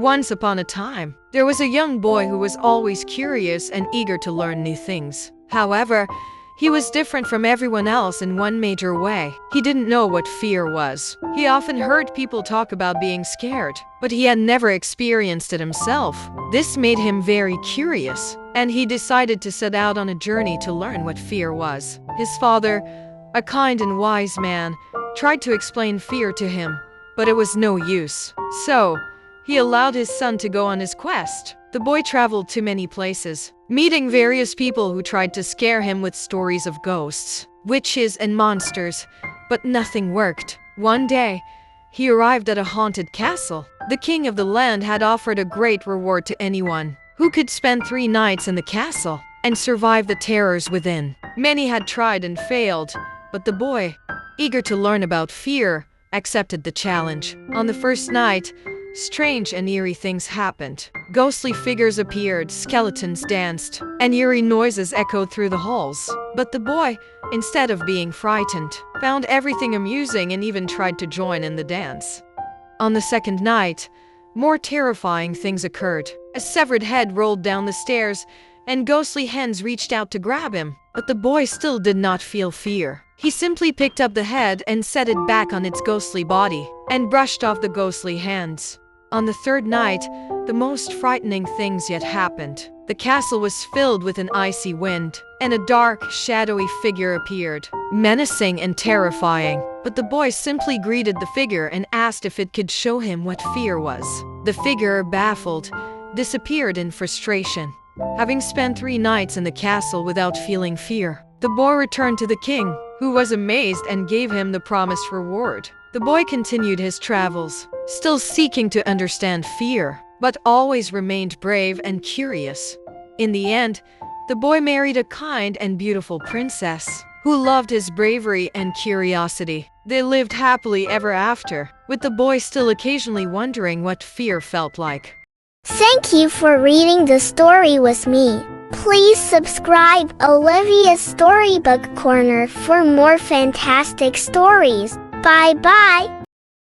Once upon a time, there was a young boy who was always curious and eager to learn new things. However, he was different from everyone else in one major way. He didn't know what fear was. He often heard people talk about being scared, but he had never experienced it himself. This made him very curious, and he decided to set out on a journey to learn what fear was. His father, a kind and wise man, tried to explain fear to him, but it was no use. So, he allowed his son to go on his quest. The boy traveled to many places, meeting various people who tried to scare him with stories of ghosts, witches, and monsters, but nothing worked. One day, he arrived at a haunted castle. The king of the land had offered a great reward to anyone who could spend 3 nights in the castle and survive the terrors within. Many had tried and failed, but the boy, eager to learn about fear, accepted the challenge. On the first night, strange and eerie things happened. Ghostly figures appeared, skeletons danced, and eerie noises echoed through the halls. But the boy, instead of being frightened, found everything amusing and even tried to join in the dance. On the second night, more terrifying things occurred. A severed head rolled down the stairs, and ghostly hands reached out to grab him. But the boy still did not feel fear. He simply picked up the head and set it back on its ghostly body, and brushed off the ghostly hands. On the third night, the most frightening things yet happened. The castle was filled with an icy wind, and a dark, shadowy figure appeared, menacing and terrifying. But the boy simply greeted the figure and asked if it could show him what fear was. The figure, baffled, disappeared in frustration. Having spent 3 nights in the castle without feeling fear, the boy returned to the king, who was amazed and gave him the promised reward. The boy continued his travels, still seeking to understand fear, but always remained brave and curious. In the end, the boy married a kind and beautiful princess, who loved his bravery and curiosity. They lived happily ever after, with the boy still occasionally wondering what fear felt like. Thank you for reading the story with me. Please subscribe Olivia's Storybook Corner for more fantastic stories. Bye bye.